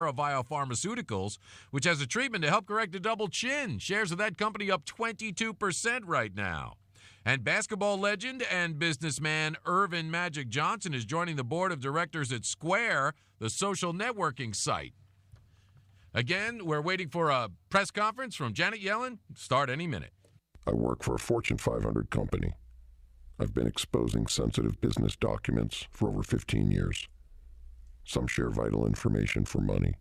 Biopharmaceuticals, which has a treatment to help correct a double chin. Shares of that company up 22% right now. And basketball legend and businessman Irvin Magic Johnson is joining the board of directors at Square, the social networking site. Again, we're waiting for a press conference from Janet Yellen. Start any minute. I work for a Fortune 500 company. I've been exposing sensitive business documents for over 15 years. Some share vital information for money,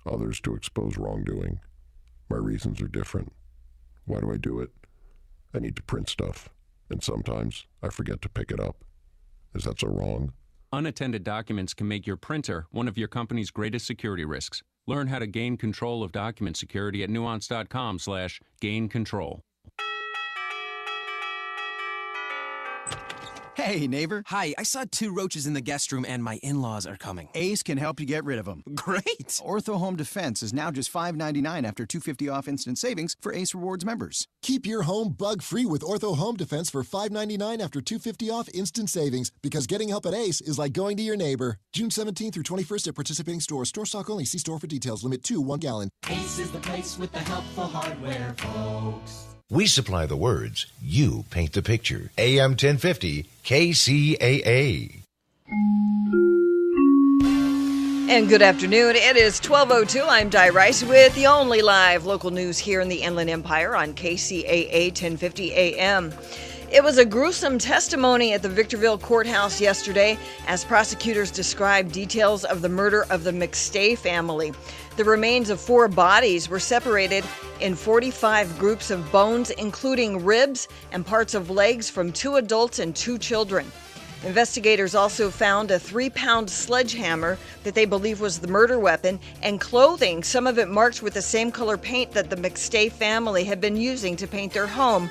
others to expose wrongdoing. My reasons are different. Why do I do it? I need to print stuff, and sometimes I forget to pick it up. Is that so wrong? Unattended documents can make your printer one of your company's greatest security risks. Learn how to gain control of document security at nuance.com/gain control. Hey, neighbor. Hi, I saw 2 roaches in the guest room and my in-laws are coming. Ace can help you get rid of them. Great! Ortho Home Defense is now just $5.99 after $250 off instant savings for Ace Rewards members. Keep your home bug-free with Ortho Home Defense for $5.99 after $250 off instant savings, because getting help at Ace is like going to your neighbor. June 17th through 21st at participating stores. Store stock only. See store for details. Limit 2, 1 gallon. Ace is the place with the helpful hardware, folks. We supply the words. You paint the picture. AM 1050, KCAA. And good afternoon. It is 12:02. I'm Di Rice with the only live local news here in the Inland Empire on KCAA 1050 AM. It was a gruesome testimony at the Victorville courthouse yesterday as prosecutors described details of the murder of the McStay family. The remains of 4 bodies were separated in 45 groups of bones, including ribs and parts of legs from 2 adults and 2 children. Investigators also found a 3-pound sledgehammer that they believe was the murder weapon and clothing, some of it marked with the same color paint that the McStay family had been using to paint their home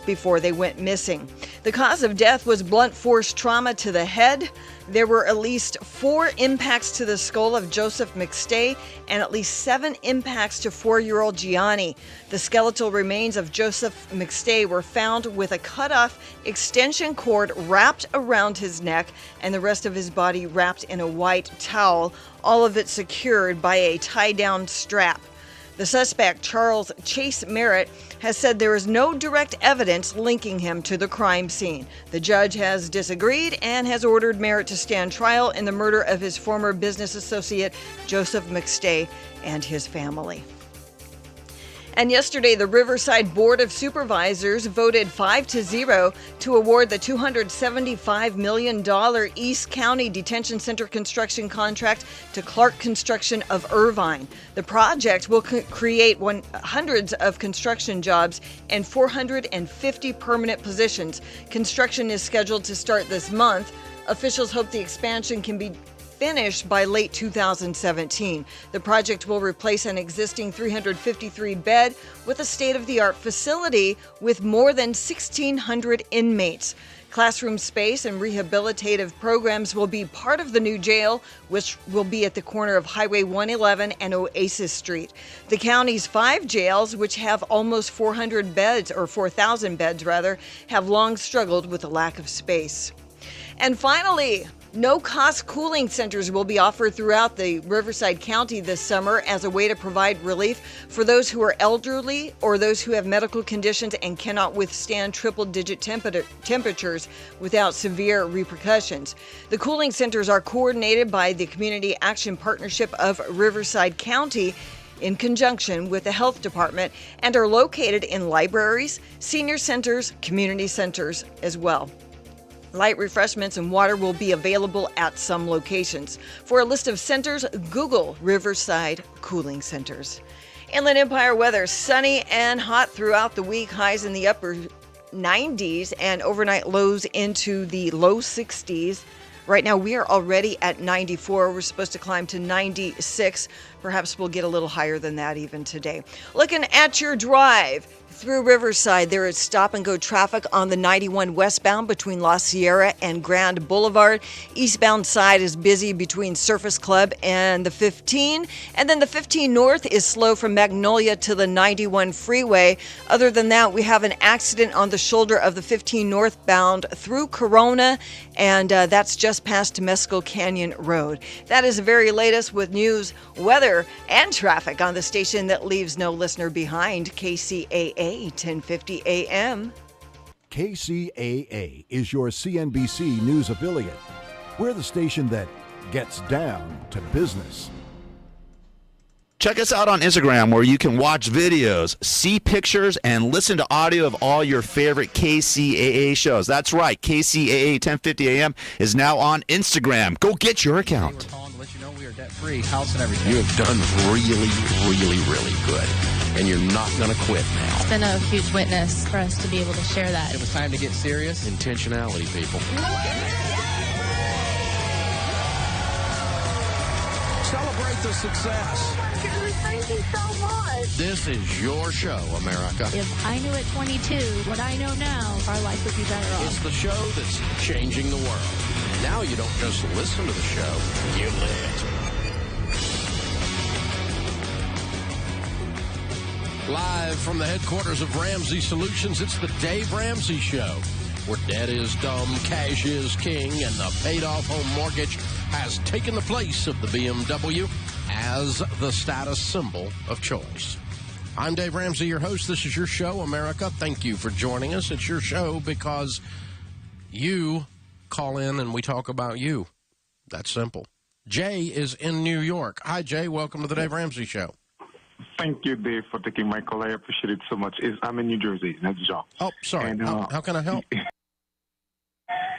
before they went missing. The cause of death was blunt force trauma to the head. There were at least 4 impacts to the skull of Joseph McStay and at least 7 impacts to 4-year-old Gianni. The skeletal remains of Joseph McStay were found with a cut-off extension cord wrapped around his neck and the rest of his body wrapped in a white towel, all of it secured by a tie-down strap. The suspect, Charles Chase Merritt, has said there is no direct evidence linking him to the crime scene. The judge has disagreed and has ordered Merritt to stand trial in the murder of his former business associate, Joseph McStay, and his family. And yesterday, the Riverside Board of Supervisors voted 5-0 to award the $275 million East County Detention Center construction contract to Clark Construction of Irvine. The project will create hundreds of construction jobs and 450 permanent positions. Construction is scheduled to start this month. Officials hope the expansion can be finished by late 2017. The project will replace an existing 353-bed with a state-of-the-art facility with more than 1,600 inmates. Classroom space and rehabilitative programs will be part of the new jail, which will be at the corner of Highway 111 and Oasis Street. The county's 5 jails, which have almost 400 beds, or 4,000 beds rather, have long struggled with a lack of space. And finally, no-cost cooling centers will be offered throughout the Riverside County this summer as a way to provide relief for those who are elderly or those who have medical conditions and cannot withstand triple-digit temperatures without severe repercussions. The cooling centers are coordinated by the Community Action Partnership of Riverside County in conjunction with the health department and are located in libraries, senior centers, community centers as well. Light refreshments and water will be available at some locations. For a list of centers, Google Riverside Cooling Centers. Inland Empire weather, sunny and hot throughout the week. Highs in the upper 90s and overnight lows into the low 60s. Right now, we are already at 94. We're supposed to climb to 96. Perhaps we'll get a little higher than that even today. Looking at your drive, Through Riverside, there is stop-and-go traffic on the 91 westbound between La Sierra and Grand Boulevard. Eastbound side is busy between Surface Club and the 15. And then the 15 north is slow from Magnolia to the 91 freeway. Other than that, we have an accident on the shoulder of the 15 northbound through Corona, and that's just past Temescal Canyon Road. That is the very latest with news, weather, and traffic on the station that leaves no listener behind, KCAA 1050 AM. KCAA is your CNBC News affiliate. We're the station that gets down to business. Check us out on Instagram, where you can watch videos, see pictures, and listen to audio of all your favorite KCAA shows. That's right, KCAA 1050 AM is now on Instagram. Go get your account. We're calling to let you know we are debt-free, house and everything. You have done really, really, really good, and you're not going to quit now. It's been a huge witness for us to be able to share that. It was time to get serious. Intentionality, people. Celebrate the success. Oh my goodness, thank you so much. This is your show, America. If I knew at 22 what I know now, our life would be better off. It's the show that's changing the world. Now you don't just listen to the show, you live it. Live from the headquarters of Ramsey Solutions, it's the Dave Ramsey Show, where debt is dumb, cash is king, and the paid-off home mortgage has taken the place of the BMW as the status symbol of choice. I'm Dave Ramsey, your host. This is your show, America. Thank you for joining us. It's your show because you call in and we talk about you. That's simple. Jay is in New York. Hi, Jay. Welcome to the Dave Ramsey Show. Thank you, Dave, for taking my call. I appreciate it so much. I'm in New Jersey. That's John. Oh, sorry. And, how can I help?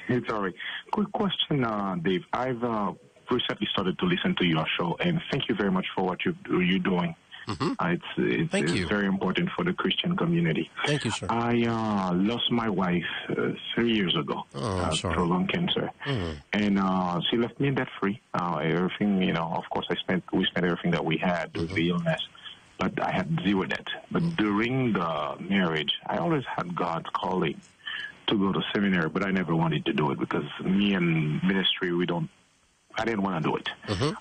It's all right. Quick question, Dave. I've recently started to listen to your show, and thank you very much for what you're doing. Mm-hmm. It's very important for the Christian community. Thank you, sir. I lost my wife 3 years ago through lung cancer, and she left me debt free. Everything, of course, we spent everything that we had with the illness, but I had zero debt. But during the marriage, I always had God's calling to go to seminary, but I never wanted to do it because me and ministry, I didn't want to do it.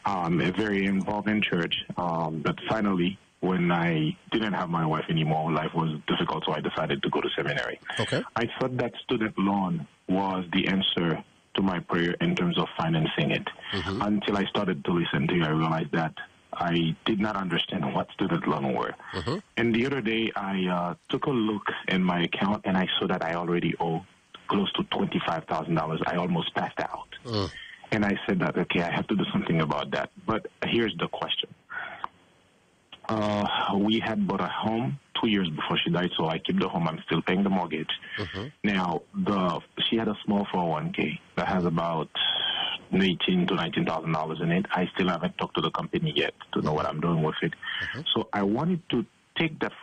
I'm very involved in church, but finally, when I didn't have my wife anymore, life was difficult, so I decided to go to seminary. Okay. I thought that student loan was the answer to my prayer in terms of financing it. Until I started to listen to you, I realized that I did not understand what student loan were. And the other day, I took a look in my account, and I saw that I already owe close to $25,000. I almost passed out. And I said that, okay, I have to do something about that. But here's the question. We had bought a home 2 years before she died, so I keep the home. I'm still paying the mortgage. Now, she had a small 401k that has about $18,000 to $19,000 in it. I still haven't talked to the company yet to know what I'm doing with it. So I wanted to take that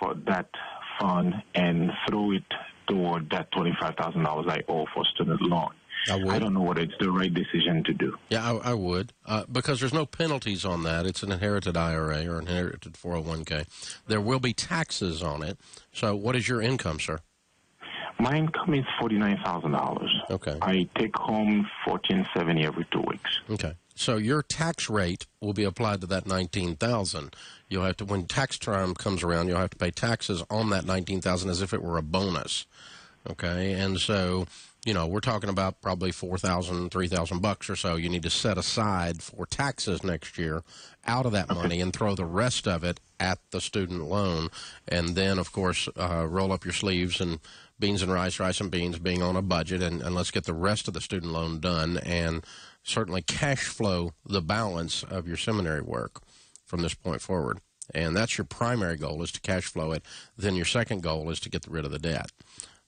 fund and throw it toward that $25,000 I owe for student loan. I don't know whether it's the right decision to do. Yeah, I would, because there's no penalties on that. It's an inherited IRA or inherited 401k. There will be taxes on it. So what is your income, sir? My income is $49,000. Okay. I take home $1,470 every 2 weeks. Okay. So your tax rate will be applied to that $19,000. You'll have to, when tax time comes around, you'll have to pay taxes on that $19,000 as if it were a bonus. Okay, and so we're talking about probably $4,000, $3,000 or so. You need to set aside for taxes next year out of that money and throw the rest of it at the student loan, and then of course roll up your sleeves and beans and rice and beans, being on a budget, and let's get the rest of the student loan done, and certainly cash flow the balance of your seminary work from this point forward. And that's your primary goal, is to cash flow it. Then your second goal is to get rid of the debt.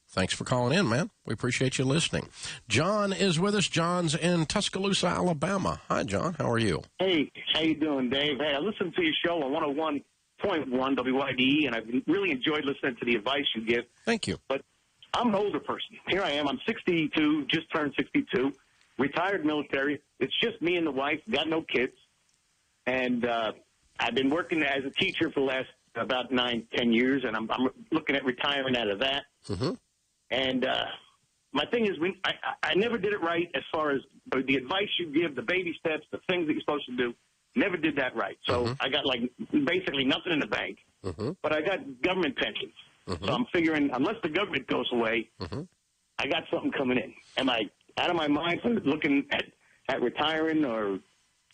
Thanks for calling in, man. We appreciate you listening. John is with us. John's in Tuscaloosa, Alabama. Hi, John. How are you? Hey, how you doing, Dave? Hey, I listened to your show on 101.1 WYDE, and I've really enjoyed listening to the advice you give. Thank you. But I'm an older person. Here I am. I'm 62, just turned 62, retired military. It's just me and the wife, got no kids. And I've been working as a teacher for the last about 9-10 years, and I'm looking at retiring out of that. Mm-hmm. And my thing is, I never did it right as far as the advice you give, the baby steps, the things that you're supposed to do. Never did that right. So I got basically nothing in the bank, but I got government pensions. So I'm figuring, unless the government goes away, I got something coming in. Am I out of my mind for looking at retiring or?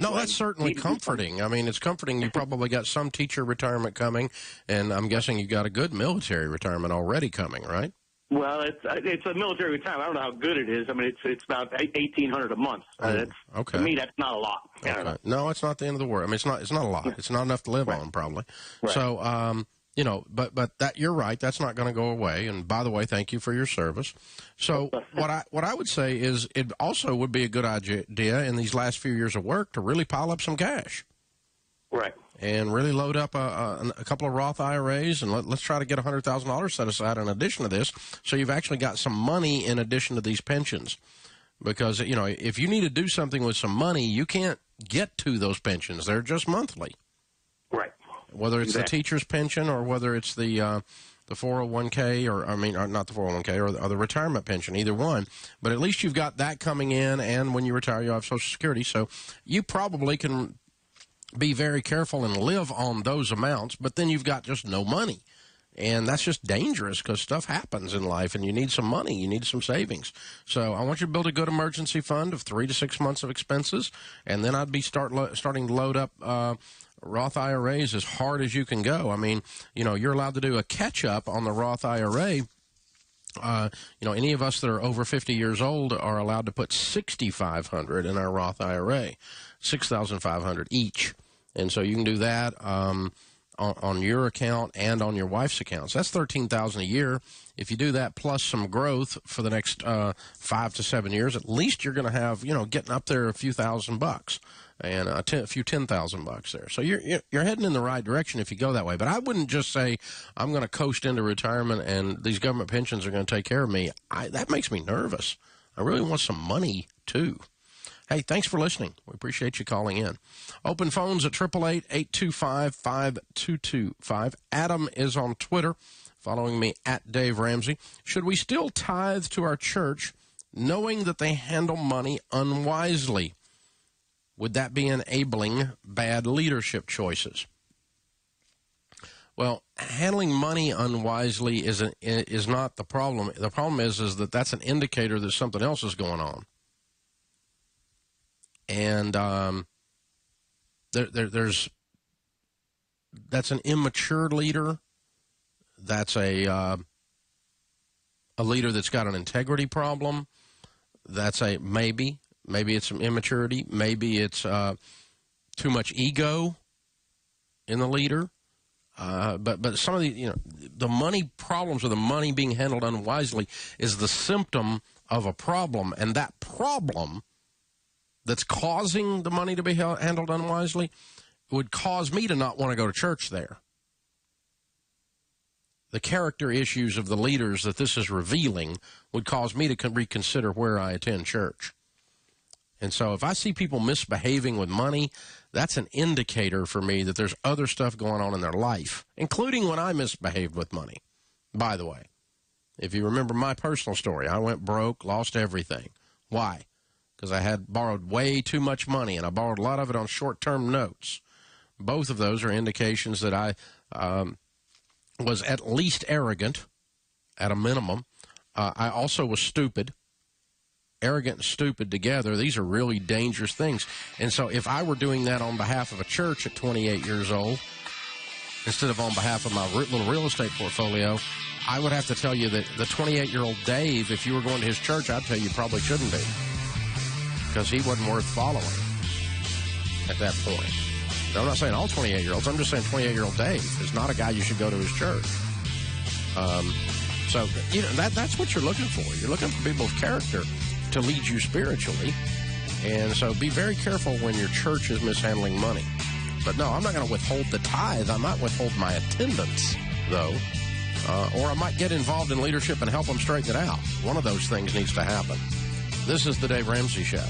No, that's certainly comforting. I mean, it's comforting. You probably got some teacher retirement coming, and I'm guessing you got a good military retirement already coming, right? Well, it's a military retirement. I don't know how good it is. I mean, it's about $1,800 a month. Okay. To me, that's not a lot. Okay. No, it's not the end of the world. I mean, it's not a lot. It's not enough to live on, probably. Right. So, but that you're right. That's not going to go away. And by the way, thank you for your service. So what I would say is it also would be a good idea in these last few years of work to really pile up some cash. Right. And really load up a couple of Roth IRAs, and let's try to get $100,000 set aside in addition to this, so you've actually got some money in addition to these pensions. Because, if you need to do something with some money, you can't get to those pensions. They're just monthly. Right. Whether it's the teacher's pension or whether it's the 401k or not the 401k or the retirement pension, either one. But at least you've got that coming in, and when you retire, you have Social Security. So you probably can be very careful and live on those amounts, but then you've got just no money. And that's just dangerous because stuff happens in life and you need some money. You need some savings. So I want you to build a good emergency fund of 3 to 6 months of expenses, and then I'd be starting to load up Roth IRAs as hard as you can go. I mean, you're allowed to do a catch-up on the Roth IRA. Any of us that are over 50 years old are allowed to put $6,500 in our Roth IRA, $6,500 each. And so you can do that on your account and on your wife's account. So that's $13,000 a year. If you do that plus some growth for the next 5 to 7 years, at least you're going to have, getting up there a few $1,000 and a few $10,000 there. So you're heading in the right direction if you go that way. But I wouldn't just say I'm going to coast into retirement and these government pensions are going to take care of me. That makes me nervous. I really want some money too. Hey, thanks for listening. We appreciate you calling in. Open phones at 888-825-5225. Adam is on Twitter, following me at Dave Ramsey. Should we still tithe to our church knowing that they handle money unwisely? Would that be enabling bad leadership choices? Well, handling money unwisely is not the problem. The problem is that that's an indicator that something else is going on. And that's an immature leader. That's a leader that's got an integrity problem. That's maybe it's some immaturity. Maybe it's too much ego in the leader. But some of the money problems or the money being handled unwisely is the symptom of a problem, and that problem that's causing the money to be handled unwisely would cause me to not want to go to church there. The character issues of the leaders that this is revealing would cause me to reconsider where I attend church. And so if I see people misbehaving with money, that's an indicator for me that there's other stuff going on in their life, including when I misbehaved with money. By the way, if you remember my personal story, I went broke, lost everything. Why? Because I had borrowed way too much money, and I borrowed a lot of it on short-term notes. Both of those are indications that I was at least arrogant, at a minimum. I also was stupid. Arrogant and stupid together, these are really dangerous things. And so if I were doing that on behalf of a church at 28 years old, instead of on behalf of my little real estate portfolio, I would have to tell you that the 28-year-old Dave, if you were going to his church, I'd tell you probably shouldn't be, because he wasn't worth following at that point. Now, I'm not saying all 28-year-olds. I'm just saying 28-year-old Dave is not a guy you should go to his church. So, that's what you're looking for. You're looking for people of character to lead you spiritually. And so be very careful when your church is mishandling money. But no, I'm not going to withhold the tithe. I might withhold my attendance, though. Or I might get involved in leadership and help them straighten it out. One of those things needs to happen. This is the Dave Ramsey Show.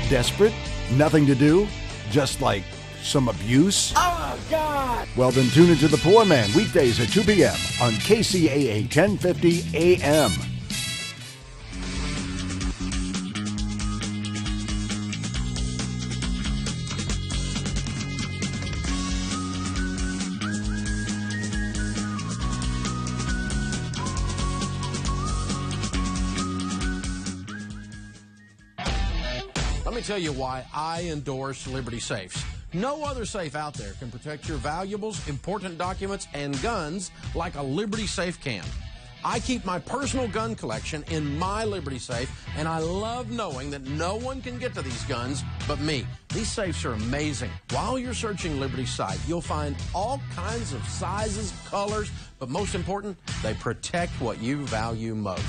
Desperate? Nothing to do? Just like Some abuse? Oh, God! Well, then tune into The Poor Man weekdays at 2 p.m. on KCAA 1050 AM. Let me tell you why I endorse Liberty Safes. No other safe out there can protect your valuables, important documents, and guns like a Liberty Safe can. I keep my personal gun collection in my Liberty Safe, and I love knowing that no one can get to these guns but me. These safes are amazing. While you're searching Liberty's site, you'll find all kinds of sizes, colors, but most important, they protect what you value most.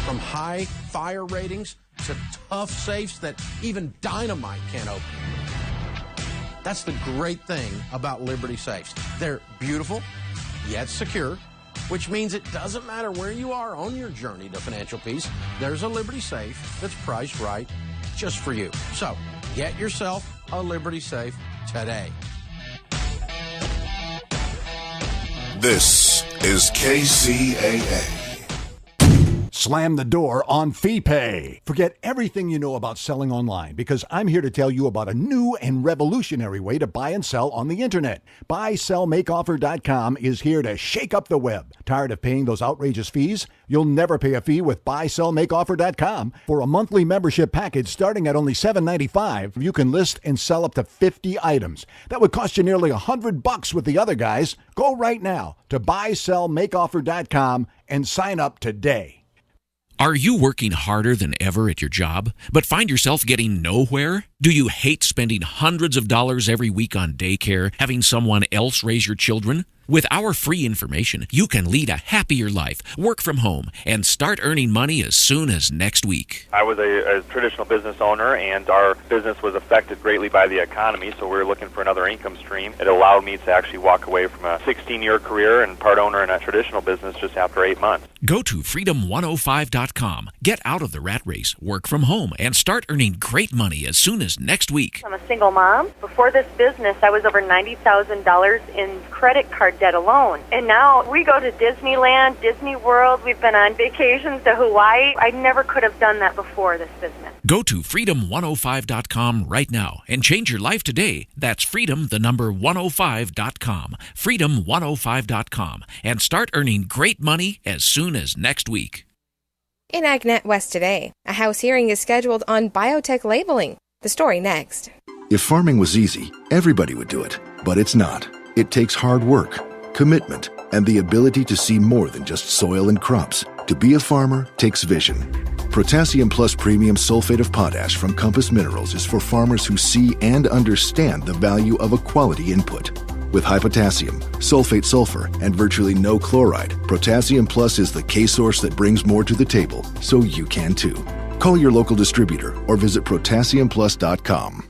From high fire ratings to tough safes that even dynamite can't open. That's the great thing about Liberty Safes. They're beautiful, yet secure, which means it doesn't matter where you are on your journey to financial peace, there's a Liberty Safe that's priced right just for you. So, get yourself a Liberty Safe today. This is KCAA. Slam the door on FeePay. Forget everything you know about selling online because I'm here to tell you about a new and revolutionary way to buy and sell on the internet. BuySellMakeOffer.com is here to shake up the web. Tired of paying those outrageous fees? You'll never pay a fee with BuySellMakeOffer.com. For a monthly membership package starting at only $7.95, you can list and sell up to 50 items. That would cost you nearly $100 with the other guys. Go right now to BuySellMakeOffer.com and sign up today. Are you working harder than ever at your job, but find yourself getting nowhere? Do you hate spending hundreds of dollars every week on daycare, having someone else raise your children? With our free information, you can lead a happier life, work from home, and start earning money as soon as next week. I was a traditional business owner, and our business was affected greatly by the economy, so we were looking for another income stream. It allowed me to actually walk away from a 16-year career and part owner in a traditional business just after 8 months. Go to freedom105.com. Get out of the rat race, work from home, and start earning great money as soon as next week. I'm a single mom. Before this business, I was over $90,000 in credit card debt alone. And now we go to Disneyland, Disney World. We've been on vacations to Hawaii. I never could have done that before this business. Go to freedom105.com right now and change your life today. That's freedom105.com. Freedom105.com. And start earning great money as soon as next week. In AgNet West today, a House hearing is scheduled on biotech labeling. The story next. If farming was easy, everybody would do it. But it's not. It takes hard work, commitment, and the ability to see more than just soil and crops. To be a farmer takes vision. Potassium Plus Premium Sulfate of Potash from Compass Minerals is for farmers who see and understand the value of a quality input. With high potassium, sulfate sulfur, and virtually no chloride, Potassium Plus is the K-source that brings more to the table, so you can too. Call your local distributor or visit PotassiumPlus.com.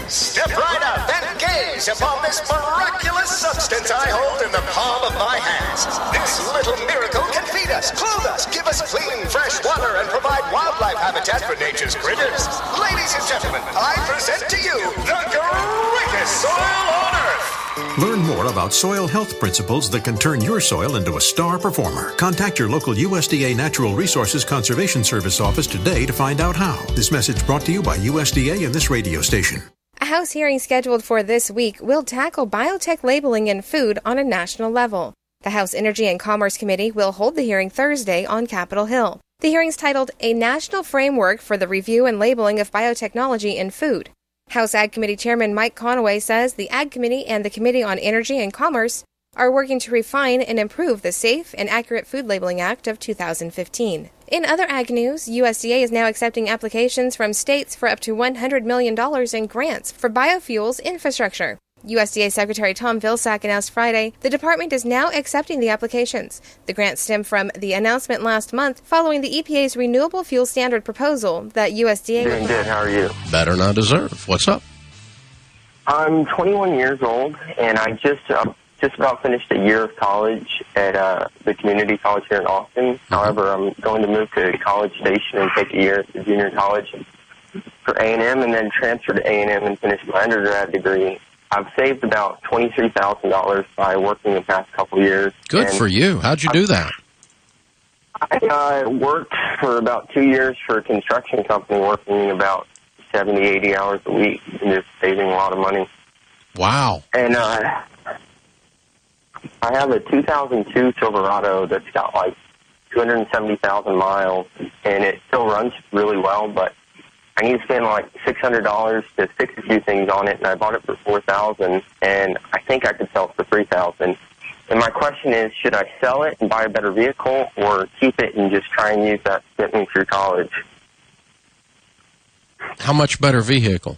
Step right up and gaze upon this miraculous substance I hold in the palm of my hands. This little miracle can feed us, clothe us, give us clean, fresh water, and provide wildlife habitat for nature's critters. Ladies and gentlemen, I present to you the greatest soil on earth. Learn more about soil health principles that can turn your soil into a star performer. Contact your local USDA Natural Resources Conservation Service office today to find out how. This message brought to you by USDA and this radio station. A House hearing scheduled for this week will tackle biotech labeling in food on a national level. The House Energy and Commerce Committee will hold the hearing Thursday on Capitol Hill. The hearing's titled A National Framework for the Review and Labeling of Biotechnology in Food. House Ag Committee Chairman Mike Conaway says the Ag Committee and the Committee on Energy and Commerce are working to refine and improve the Safe and Accurate Food Labeling Act of 2015. In other ag news, USDA is now accepting applications from states for up to $100 million in grants for biofuels infrastructure. USDA Secretary Tom Vilsack announced Friday the department is now accepting the applications. The grants stem from the announcement last month following the EPA's Renewable Fuel Standard proposal that USDA... Doing good. How are you? Better not deserve. What's up? I'm 21 years old, and I just about finished a year of college at the community college here in Austin. However, I'm going to move to College Station and take a year at the junior college. for A&M and then transferred to A&M and finished my undergrad degree. I've saved about $23,000 by working the past couple of years. Good for you. How'd you do that? I worked for about 2 years for a construction company, working about 70, 80 hours a week and just saving a lot of money. Wow. And I have a 2002 Silverado that's got like 270,000 miles, and it still runs really well, but I need to spend like $600 to fix a few things on it, and I bought it for $4,000, and I think I could sell it for $3,000. And my question is, should I sell it and buy a better vehicle, or keep it and just try and use that to get me through college? How much better vehicle?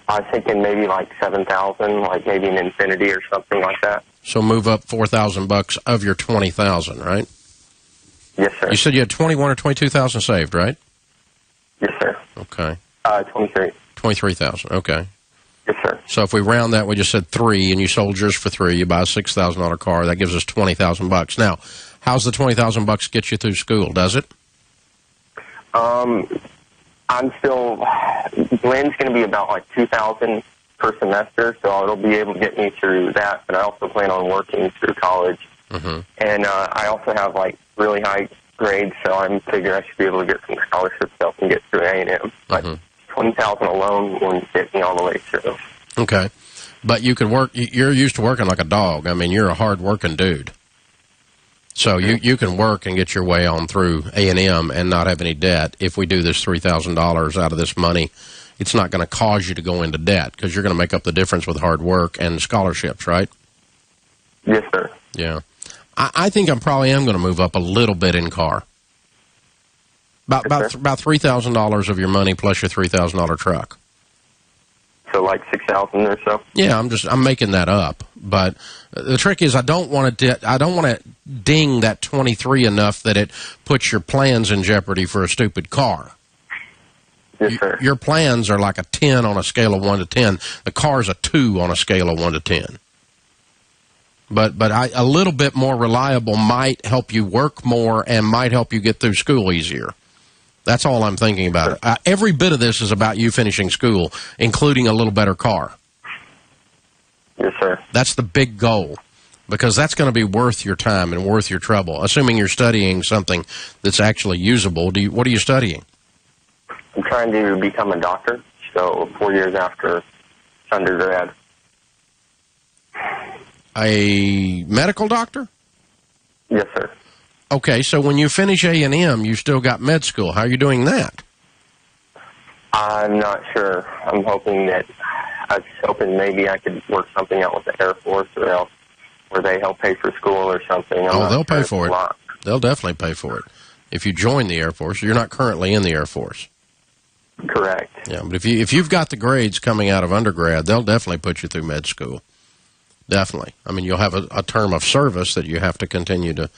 I was thinking maybe like $7,000, like maybe an Infinity or something like that. So move up $4,000 of your $20,000, right? Yes, sir. You said you had $21,000 or $22,000 saved, right? Yes, sir. Okay. 23. $23,000. Okay. Yes, sir. So if we round that, we just said $3,000, and you sold yours for $3,000. You buy a $6,000 car. That gives us $20,000. Now, how's the $20,000 get you through school? Does it? I'm still. Blend's going to be about like $2,000 per semester, so it'll be able to get me through that. But I also plan on working through college, and I also have like really high grades, so I figure I should be able to get some scholarship stuff and get through A&M. But $20,000 alone won't get me all the way through. Okay, but you could work. You're used to working like a dog. I mean, you're a hard-working dude. So you can work and get your way on through A&M and not have any debt. If we do this $3,000 out of this money, it's not going to cause you to go into debt because you're going to make up the difference with hard work and scholarships, right? Yes, sir. Yeah. I think I probably am going to move up a little bit in car. About $3,000 of your money plus your $3,000 truck. So like $6,000 or so. Yeah, I'm making that up. But the trick is I don't want to ding that 23 enough that it puts your plans in jeopardy for a stupid car. Yes, sir. Your plans are like a 10 on a scale of 1 to 10. The car's a 2 on a scale of 1 to 10. But a little bit more reliable might help you work more and might help you get through school easier. That's all I'm thinking about. Every bit of this is about you finishing school, including a little better car. Yes, sir. That's the big goal, because that's going to be worth your time and worth your trouble, assuming you're studying something that's actually usable. What are you studying? I'm trying to become a doctor, so 4 years after undergrad. A medical doctor? Yes, sir. Okay, so when you finish A&M, you still got med school. How are you doing that? I'm not sure. I was hoping maybe I could work something out with the Air Force or else where they help pay for school or something. They'll pay for it. They'll definitely pay for it. If you join the Air Force, you're not currently in the Air Force. Correct. Yeah, but if you've got the grades coming out of undergrad, they'll definitely put you through med school. Definitely. I mean, you'll have a term of service that you have to continue to,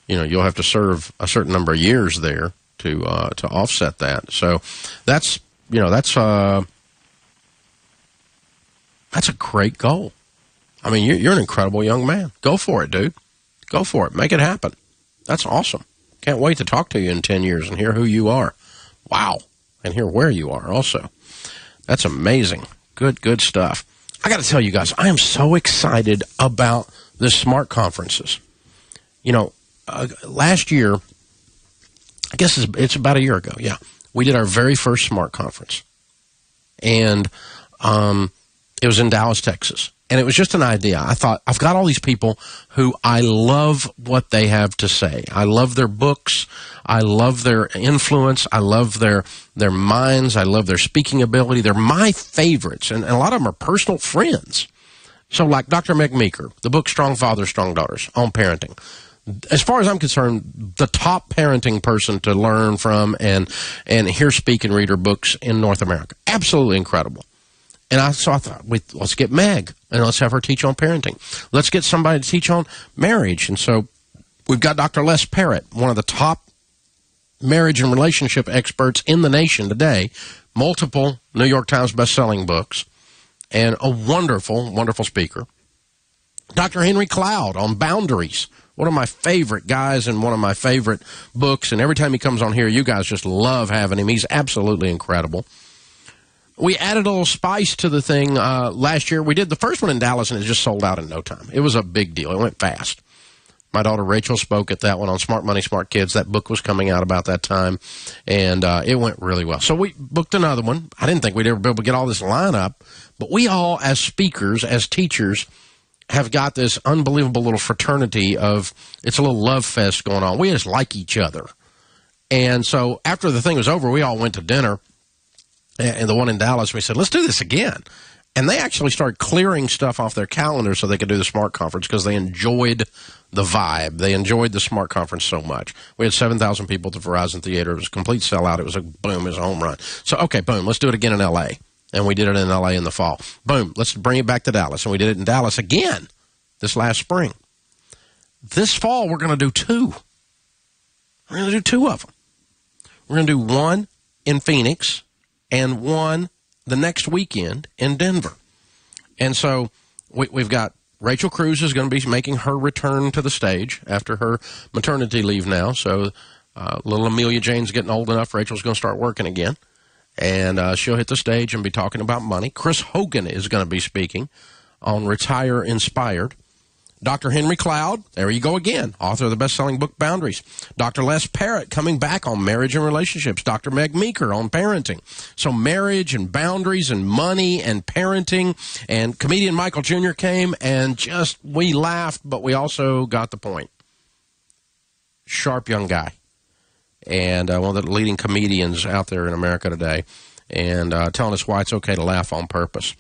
you'll have to serve a certain number of years there to offset that. So that's a great goal. I mean, you're an incredible young man. Go for it, dude. Go for it. Make it happen. That's awesome. Can't wait to talk to you in 10 years and hear who you are. Wow. And hear where you are also. That's amazing. Good stuff. I got to tell you guys, I am so excited about the smart conferences. Last year, I guess it's about a year ago, yeah, we did our very first smart conference. And it was in Dallas, Texas. And it was just an idea. I thought, I've got all these people who I love what they have to say. I love their books. I love their influence. I love their minds. I love their speaking ability. They're my favorites. And a lot of them are personal friends. So like Dr. Meg Meeker, the book Strong Fathers, Strong Daughters on parenting. As far as I'm concerned, the top parenting person to learn from and hear, speak, and read her books in North America. Absolutely incredible. And so I thought, let's get Meg, and let's have her teach on parenting. Let's get somebody to teach on marriage. And so we've got Dr. Les Parrott, one of the top marriage and relationship experts in the nation today, multiple New York Times best-selling books, and a wonderful, wonderful speaker. Dr. Henry Cloud on boundaries, one of my favorite guys and one of my favorite books. And every time he comes on here, you guys just love having him. He's absolutely incredible. We added a little spice to the thing last year. We did the first one in Dallas, and it just sold out in no time. It was a big deal. It went fast. My daughter Rachel spoke at that one on Smart Money, Smart Kids. That book was coming out about that time, and it went really well. So we booked another one. I didn't think we'd ever be able to get all this lineup, but we all, as speakers, as teachers, have got this unbelievable little fraternity of, it's a little love fest going on. We just like each other. And so after the thing was over, we all went to dinner. And the one in Dallas, we said, let's do this again. And they actually started clearing stuff off their calendar so they could do the Smart Conference because they enjoyed the vibe. They enjoyed the Smart Conference so much. We had 7,000 people at the Verizon Theater. It was a complete sellout. It was a boom. It was a home run. So, okay, boom, let's do it again in L.A. And we did it in L.A. in the fall. Boom, let's bring it back to Dallas. And we did it in Dallas again this last spring. This fall, we're going to do two. We're going to do two of them. We're going to do one in Phoenix and one the next weekend in Denver. And so we've got Rachel Cruz is going to be making her return to the stage after her maternity leave now. So little Amelia Jane's getting old enough. Rachel's going to start working again. And she'll hit the stage and be talking about money. Chris Hogan is going to be speaking on Retire Inspired. Dr. Henry Cloud, there you go again, author of the best-selling book Boundaries. Dr. Les Parrott coming back on marriage and relationships. Dr. Meg Meeker on parenting. So marriage and boundaries and money and parenting. And comedian Michael Jr. came and just, we laughed, but we also got the point. Sharp young guy. And one of the leading comedians out there in America today. And telling us why it's okay to laugh on purpose.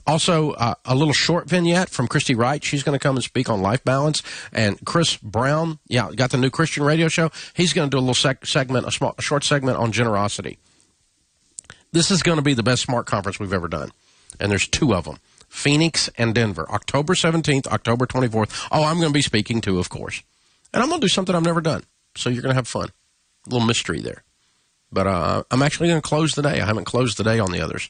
Also, a little short vignette from Christy Wright. She's going to come and speak on life balance. And Chris Brown, got the new Christian radio show. He's going to do a little segment, a short segment on generosity. This is going to be the best Smart Conference we've ever done. And there's two of them, Phoenix and Denver, October 17th, October 24th. Oh, I'm going to be speaking too, of course. And I'm going to do something I've never done. So you're going to have fun. A little mystery there. But I'm actually going to close the day. I haven't closed the day on the others.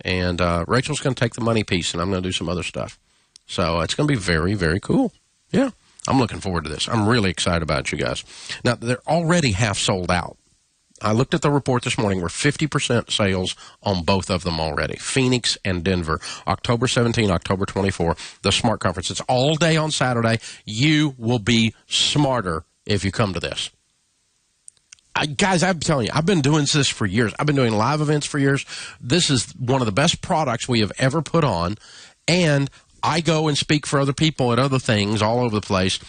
And Rachel's going to take the money piece, and I'm going to do some other stuff. So it's going to be very, very cool. Yeah, I'm looking forward to this. I'm really excited about you guys. Now, they're already half sold out. I looked at the report this morning. We're 50% sales on both of them already, Phoenix and Denver, October 17, October 24, the Smart Conference. It's all day on Saturday. You will be smarter if you come to this. Guys, I'm telling you, I've been doing this for years. I've been doing live events for years. This is one of the best products we have ever put on, and I go and speak for other people at other things all over the place.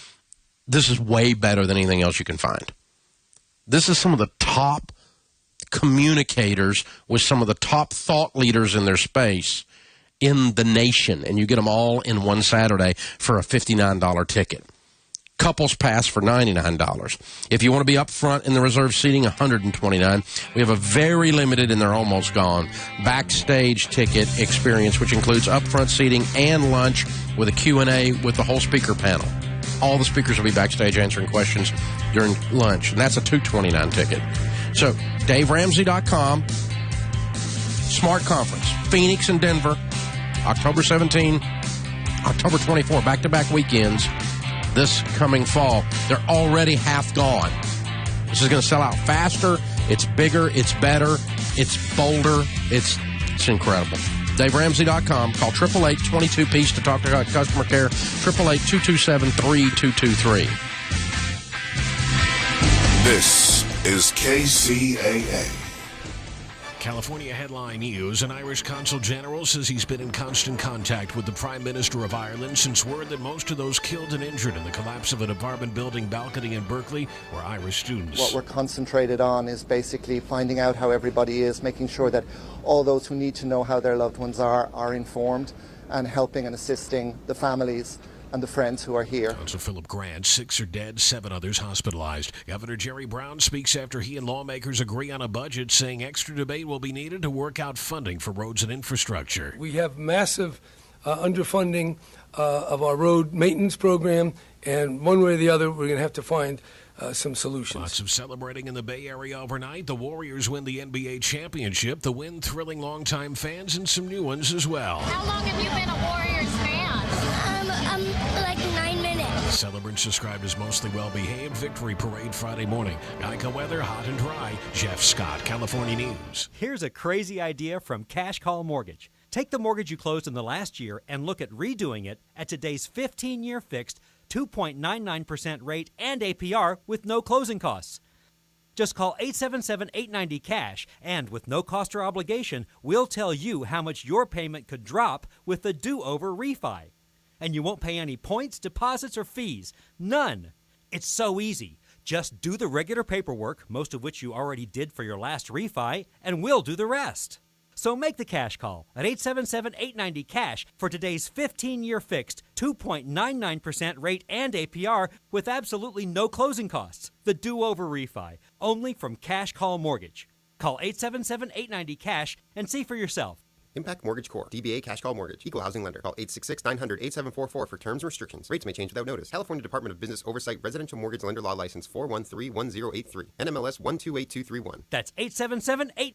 This is way better than anything else you can find. This is some of the top communicators with some of the top thought leaders in their space in the nation, and you get them all in one Saturday for a $59 ticket. Couples pass for $99. If you want to be up front in the reserved seating, $129. We have a very limited, and they're almost gone, backstage ticket experience, which includes upfront seating and lunch with a Q&A with the whole speaker panel. All the speakers will be backstage answering questions during lunch, and that's a $229 ticket. So, DaveRamsey.com, Smart Conference, Phoenix and Denver, October 17, October 24, back-to-back weekends. This coming fall. They're already half gone. This is going to sell out faster. It's bigger. It's better. It's bolder. It's incredible. DaveRamsey.com. Call 888-22-PEACE to talk to customer care. 888-227-3223. This is KCAA. California Headline News, an Irish Consul General says he's been in constant contact with the Prime Minister of Ireland since word that most of those killed and injured in the collapse of an apartment building balcony in Berkeley were Irish students. What we're concentrated on is basically finding out how everybody is, making sure that all those who need to know how their loved ones are informed, and helping and assisting the families and the friends who are here. Council Philip Grant, 6 are dead, 7 others hospitalized. Governor Jerry Brown speaks after he and lawmakers agree on a budget, saying extra debate will be needed to work out funding for roads and infrastructure. We have massive underfunding of our road maintenance program, and one way or the other, we're going to have to find some solutions. Lots of celebrating in the Bay Area overnight. The Warriors win the NBA championship. The win thrilling longtime fans and some new ones as well. How long have you been a Warriors fan? Like 9 minutes. Celebrants described as mostly well-behaved. Victory parade Friday morning. Geico weather, hot and dry. Jeff Scott, California News. Here's a crazy idea from Cash Call Mortgage. Take the mortgage you closed in the last year and look at redoing it at today's 15-year fixed 2.99% rate and APR with no closing costs. Just call 877-890-CASH, and with no cost or obligation, we'll tell you how much your payment could drop with the do-over refi. And you won't pay any points, deposits, or fees. None. It's so easy. Just do the regular paperwork, most of which you already did for your last refi, and we'll do the rest. So make the cash call at 877-890-CASH for today's 15-year fixed 2.99% rate and APR with absolutely no closing costs. The do-over refi, only from Cash Call Mortgage. Call 877-890-CASH and see for yourself. Impact Mortgage Corp. DBA Cash Call Mortgage. Equal housing lender. Call 866-900-8744 for terms and restrictions. Rates may change without notice. California Department of Business Oversight Residential Mortgage Lender Law License 4131083. NMLS 128231. That's 877-8...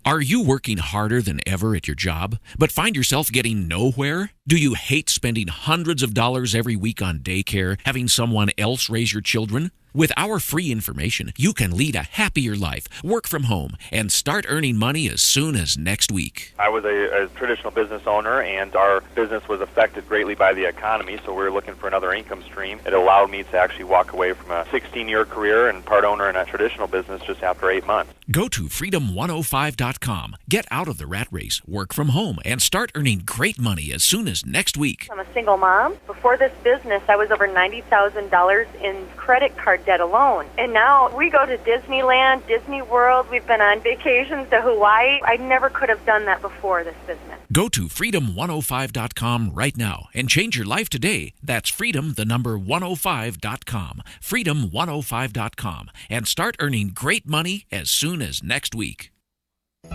Are you working harder than ever at your job, but find yourself getting nowhere? Do you hate spending hundreds of dollars every week on daycare, having someone else raise your children? With our free information, you can lead a happier life, work from home, and start earning money as soon as next week. I was a traditional business owner, and our business was affected greatly by the economy, so we were looking for another income stream. It allowed me to actually walk away from a 16-year career and part owner in a traditional business just after 8 months. Go to freedom105.com. Get out of the rat race, work from home, and start earning great money as soon as next week. I'm a single mom. Before this business, I was over $90,000 in credit card debt alone. And now we go to Disneyland, Disney World. We've been on vacations to Hawaii. I never could have done that before this business. Go to freedom105.com right now and change your life today. That's freedom105.com. freedom105.com. And start earning great money as soon as next week.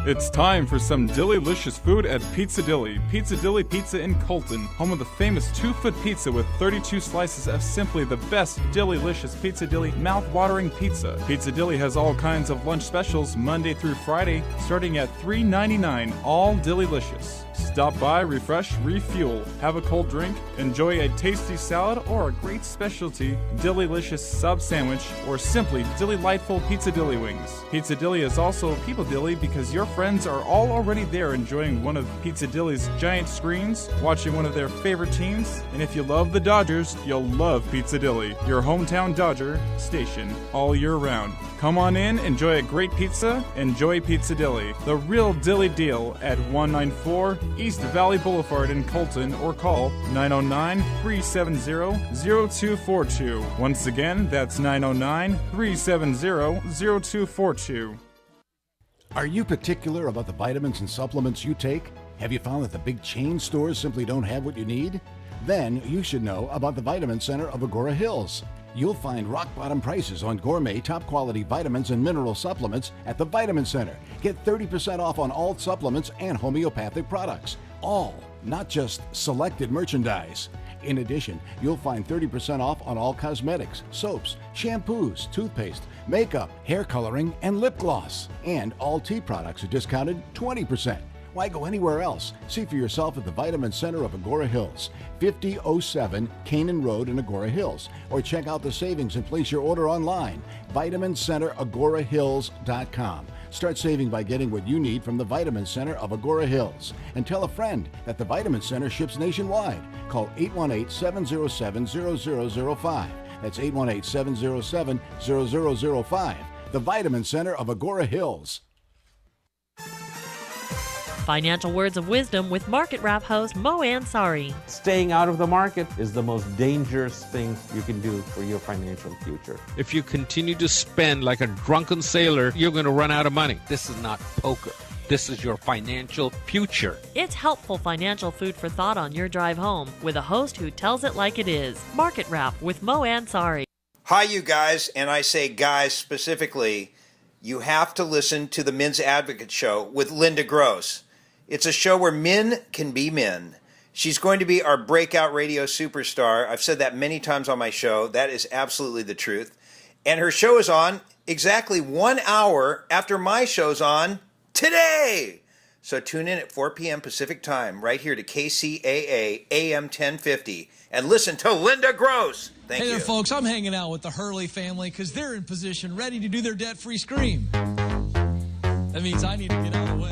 It's time for some Dillylicious food at Pizza Dilly. Pizza Dilly Pizza in Colton, home of the famous 2-foot pizza with 32 slices of simply the best Dillylicious Pizza Dilly mouth-watering pizza. Pizza Dilly has all kinds of lunch specials Monday through Friday, starting at $3.99, all Dillylicious. Stop by, refresh, refuel, have a cold drink, enjoy a tasty salad or a great specialty Dillylicious sub sandwich, or simply Dilly-lightful Pizza Dilly wings. Pizza Dilly is also People Dilly because your friends are all already there enjoying one of Pizza Dilly's giant screens, watching one of their favorite teams, and if you love the Dodgers, you'll love Pizza Dilly, your hometown Dodger station, all year round. Come on in, enjoy a great pizza, enjoy Pizza Dilly, the real Dilly deal at 194 East Valley Boulevard in Colton, or call 909-370-0242. Once again, that's 909-370-0242. Are you particular about the vitamins and supplements you take? Have you found that the big chain stores simply don't have what you need? Then you should know about the Vitamin Center of Agora Hills. You'll find rock-bottom prices on gourmet, top-quality vitamins and mineral supplements at the Vitamin Center. Get 30% off on all supplements and homeopathic products. All, not just selected merchandise. In addition, you'll find 30% off on all cosmetics, soaps, shampoos, toothpaste, makeup, hair coloring, and lip gloss. And all tea products are discounted 20%. Why go anywhere else? See for yourself at the Vitamin Center of Agora Hills, 5007 Canaan Road in Agora Hills, or check out the savings and place your order online, VitaminCenterAgoraHills.com. Start saving by getting what you need from the Vitamin Center of Agora Hills. And tell a friend that the Vitamin Center ships nationwide. Call 818-707-0005. That's 818-707-0005. The Vitamin Center of Agora Hills. Financial words of wisdom with Market Wrap host Mo Ansari. Staying out of the market is the most dangerous thing you can do for your financial future. If you continue to spend like a drunken sailor, you're going to run out of money. This is not poker. This is your financial future. It's helpful financial food for thought on your drive home with a host who tells it like it is. Market Wrap with Mo Ansari. Hi, you guys, and I say guys specifically. You have to listen to the Men's Advocate Show with Linda Gross. It's a show where men can be men. She's going to be our breakout radio superstar. I've said that many times on my show. That is absolutely the truth. And her show is on exactly 1 hour after my show's on today. So tune in at 4 p.m. Pacific Time right here to KCAA AM 1050 and listen to Linda Gross. Thank you. Hey there, folks. I'm hanging out with the Hurley family because they're in position ready to do their debt-free scream. That means I need to get out of the way.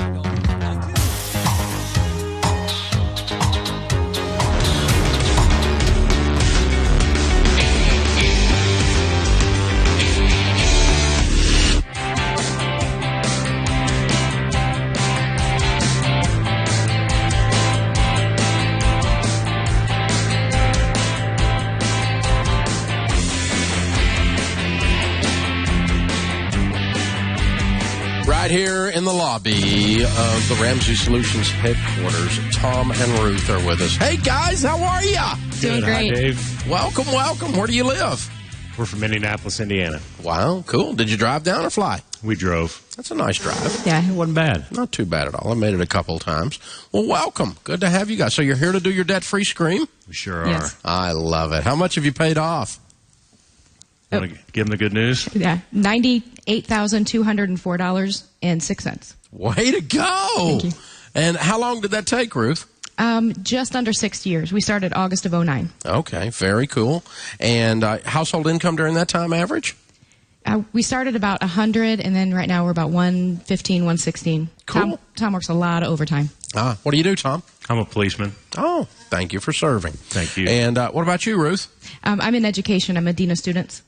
Right here in the lobby of the Ramsey Solutions headquarters, Tom and Ruth are with us. Hey, guys, how are ya? Doing great. Hi, Dave. Welcome, welcome. Where do you live? We're from Indianapolis, Indiana. Wow, cool. Did you drive down or fly? We drove. That's a nice drive. Yeah. It wasn't bad. Not too bad at all. I made it a couple times. Well, welcome. Good to have you guys. So you're here to do your debt-free scream? We sure Yes. are. I love it. How much have you paid off? Want to give them the good news? Yeah, $98,204.06. Way to go! Thank you. And how long did that take, Ruth? Just under 6 years. We started August of 2009. Okay, very cool. And household income during that time average? We started about 100, and then right now we're about 115, 116. Cool. Tom works a lot of overtime. What do you do, Tom? I'm a policeman. Oh, thank you for serving. Thank you. And what about you, Ruth? I'm in education. I'm a dean of students.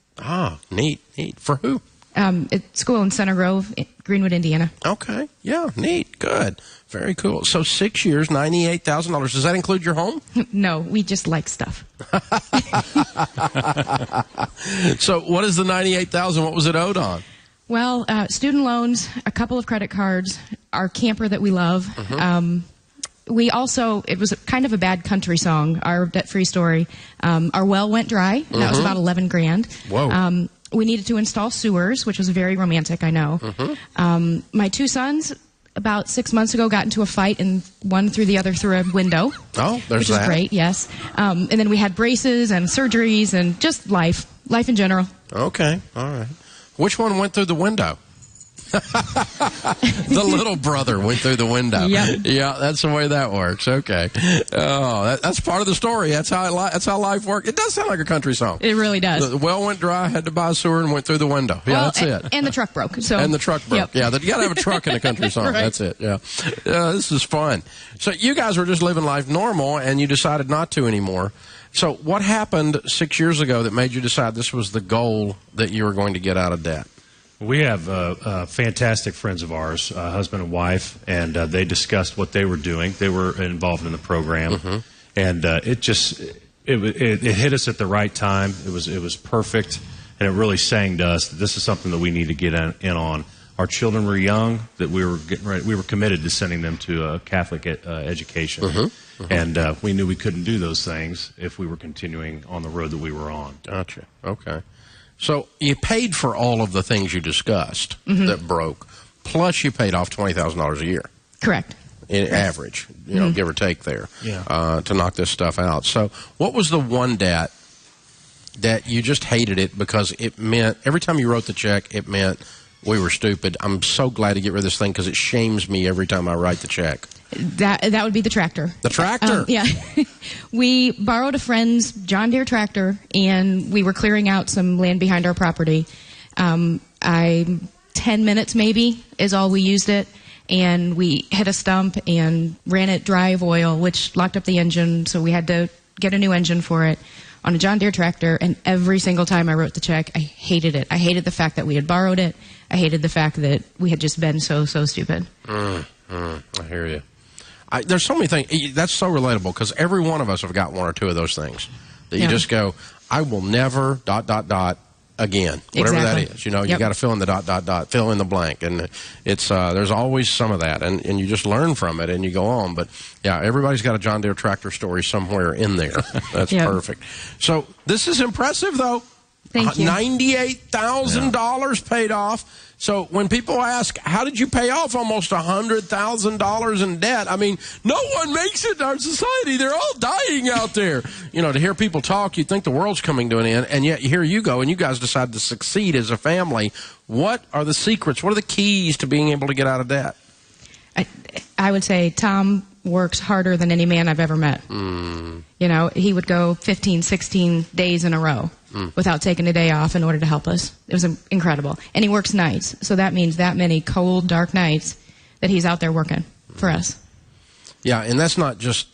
Neat. For who? At school in Center Grove, Greenwood, Indiana. Okay. Yeah, neat. Good. Very cool. So 6 years, $98,000. Does that include your home? No, we just like stuff. So what is the $98,000? What was it owed on? Well, student loans, a couple of credit cards, our camper that we love. We also, it was kind of a bad country song, our debt-free story. Our well went dry. That was about $11,000. Whoa. We needed to install sewers, which was very romantic, I know. My two sons, about 6 months ago, got into a fight, and one threw the other through a window. Oh, there's which that. is great, yes. And then we had braces and surgeries and just life in general. Okay, all right. Which one went through the window? The little brother went through the window. Yep. Yeah, that's the way that works. Okay. Oh, that's part of the story. That's how life works. It does sound like a country song. It really does. The well went dry, had to buy a sewer, and went through the window. Yeah, that's it. And the truck broke. So. And the truck broke. Yep. Yeah, you got to have a truck in a country song. Right. That's it. Yeah. This is fun. So you guys were just living life normal, and you decided not to anymore. So what happened 6 years ago that made you decide this was the goal that you were going to get out of debt? We have fantastic friends of ours, husband and wife, and they discussed what they were doing. They were involved in the program, and it hit us at the right time. It was perfect, and it really sang to us that this is something that we need to get in on. Our children were young; that we were getting ready. We were committed to sending them to a Catholic education, and we knew we couldn't do those things if we were continuing on the road that we were on. Gotcha. Okay. So you paid for all of the things you discussed that broke, plus you paid off $20,000 a year. Correct. In average, give or take there, to knock this stuff out. So what was the one debt that you just hated it because it meant, every time you wrote the check, it meant we were stupid. I'm so glad to get rid of this thing because it shames me every time I write the check. That would be the tractor. The tractor? Yeah. We borrowed a friend's John Deere tractor, and we were clearing out some land behind our property. 10 minutes maybe is all we used it, and we hit a stump and ran it dry of oil, which locked up the engine, so we had to get a new engine for it on a John Deere tractor, and every single time I wrote the check, I hated it. I hated the fact that we had borrowed it. I hated the fact that we had just been so stupid. I hear you. There's so many things. That's so relatable because every one of us have got one or two of those things that you just go, I will never ... again. Whatever that is. You got to fill in the ... fill in the blank. And it's there's always some of that. And you just learn from it and you go on. But, yeah, everybody's got a John Deere tractor story somewhere in there. That's perfect. So this is impressive, though. Thank you. $98,000 paid off. So when people ask, how did you pay off almost $100,000 in debt? I mean, no one makes it in our society. They're all dying out there. To hear people talk, you'd think the world's coming to an end, and yet here you go, and you guys decide to succeed as a family. What are the secrets? What are the keys to being able to get out of debt? I would say Tom works harder than any man I've ever met. You know, he would go 15, 16 days in a row without taking a day off in order to help us. It was incredible. And he works nights, so that means that many cold, dark nights that he's out there working for us. Yeah, and that's not just...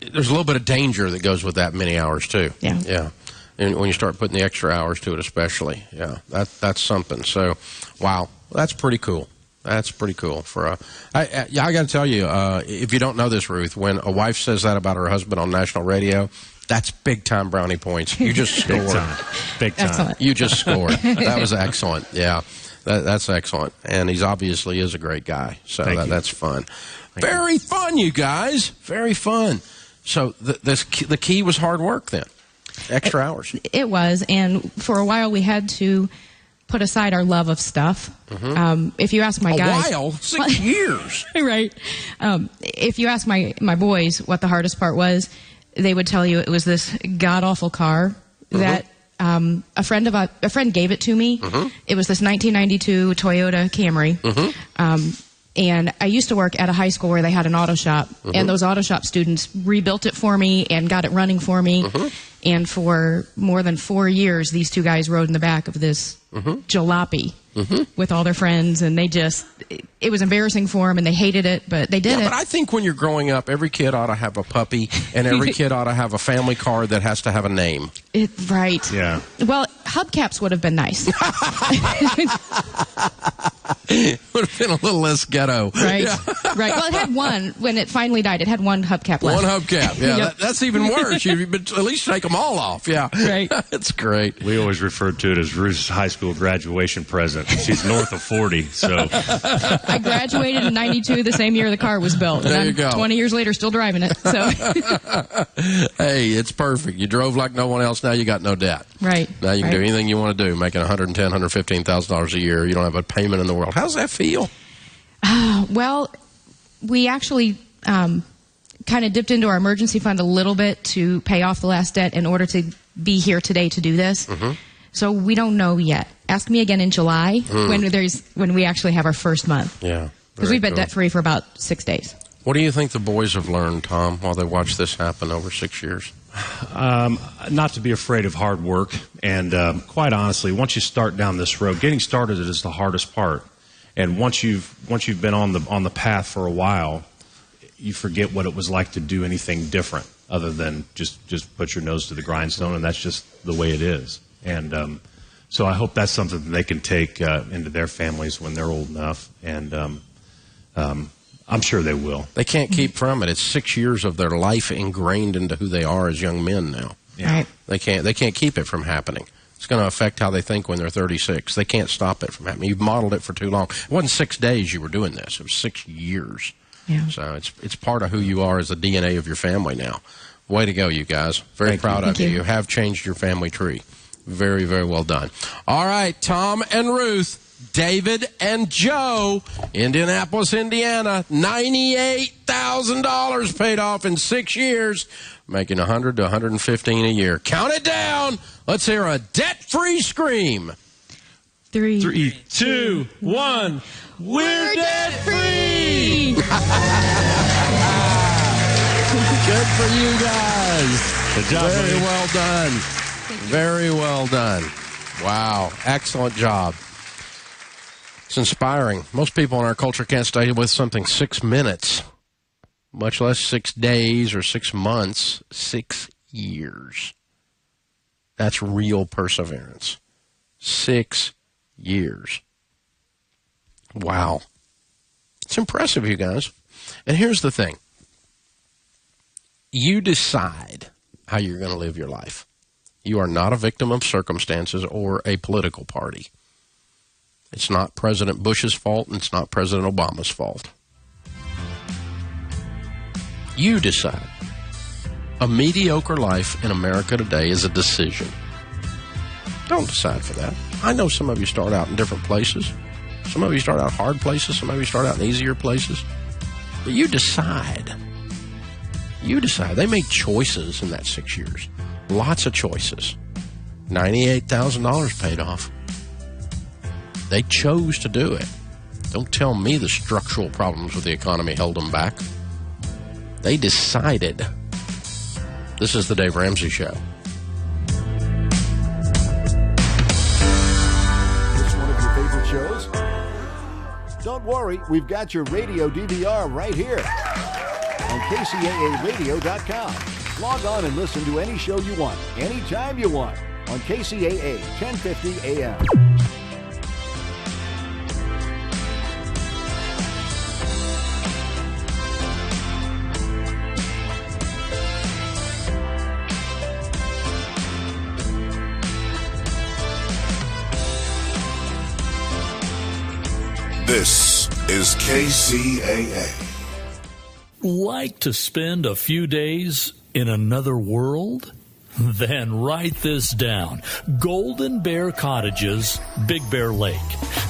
There's a little bit of danger that goes with that many hours, too. Yeah. And when you start putting the extra hours to it especially. Yeah, that's something. So, wow, that's pretty cool. That's pretty cool. I got to tell you, if you don't know this, Ruth, when a wife says that about her husband on national radio, that's big-time brownie points. You just scored. Big time. Excellent. You just scored. That was excellent. Yeah, that's excellent. And he's obviously is a great guy. So that's fun. Very fun, you guys. Very fun. So the key was hard work then. Extra hours. It was, and for a while we had to put aside our love of stuff. If you ask my guys... A while? 6 years? Right. If you ask my boys what the hardest part was, they would tell you it was this god-awful car that a friend gave it to me. It was this 1992 Toyota Camry. And I used to work at a high school where they had an auto shop, and those auto shop students rebuilt it for me and got it running for me. And for more than 4 years, these two guys rode in the back of this jalopy with all their friends, and it was embarrassing for them, and they hated it, but they did it. But I think when you're growing up, every kid ought to have a puppy, and every kid ought to have a family car that has to have a name. Right. Yeah. Well, hubcaps would have been nice. Would have been a little less ghetto. Right. Yeah. Right. Well, it had one. When it finally died, it had one hubcap left. One hubcap. Yeah, Yep. that's even worse. You at least take them all off. Yeah. Right. That's great. We always referred to it as Ruth's high school graduation present. She's north of 40, so... I graduated in 92, the same year the car was built. And There you I'm go. 20 years later still driving it. So Hey, it's perfect. You drove like no one else. Now you got no debt. Right. Now you can right. do anything you want to do, making $110,000, $115,000 a year. You don't have a payment in the world. How does that feel? Well, we actually kind of dipped into our emergency fund a little bit to pay off the last debt in order to be here today to do this. So we don't know yet. Ask me again in July when we actually have our first month. Yeah. Because we've been debt-free for about 6 days. What do you think the boys have learned, Tom, while they watch this happen over 6 years? Not to be afraid of hard work. And quite honestly, once you start down this road, getting started is the hardest part. And once you've been on the path for a while, you forget what it was like to do anything different other than just put your nose to the grindstone, and that's just the way it is. And so I hope that's something that they can take into their families when they're old enough, and I'm sure they will. They can't keep from it. It's 6 years of their life ingrained into who they are as young men now. Yeah. They can't keep it from happening. It's going to affect how they think when they're 36. They can't stop it from happening. You've modeled it for too long. It wasn't 6 days you were doing this. It was 6 years. Yeah. So it's part of who you are as the DNA of your family now. Way to go, you guys. Very proud of you. You have changed your family tree. Very, very well done. All right, Tom and Ruth, David and Joe, Indianapolis, Indiana, $98,000 paid off in 6 years, making $100 to $115 a year. Count it down. Let's hear a debt-free scream. 3, 2, 1. We're debt-free! Good for you guys. Good job, Very buddy. well done. Very well done. Wow. Excellent job. It's inspiring. Most people in our culture can't stay with something 6 minutes, much less 6 days or 6 months. 6 years. That's real perseverance. 6 years. Wow. It's impressive, you guys. And here's the thing. You decide how you're going to live your life. You are not a victim of circumstances or a political party. It's not President Bush's fault, and it's not President Obama's fault. You decide. A mediocre life in America today is a decision. Don't decide for that. I know some of you start out in different places. Some of you start out hard places. Some of you start out in easier places. But you decide. You decide. They made choices in that 6 years. Lots of choices. $98,000 paid off. They chose to do it. Don't tell me the structural problems with the economy held them back. They decided. This is the Dave Ramsey Show. It's one of your favorite shows? Don't worry, we've got your radio DVR right here on KCAAradio.com. Log on and listen to any show you want, anytime you want, on KCAA 1050 AM. This is KCAA. Like to spend a few days in another world? Then write this down. Golden Bear Cottages, Big Bear Lake.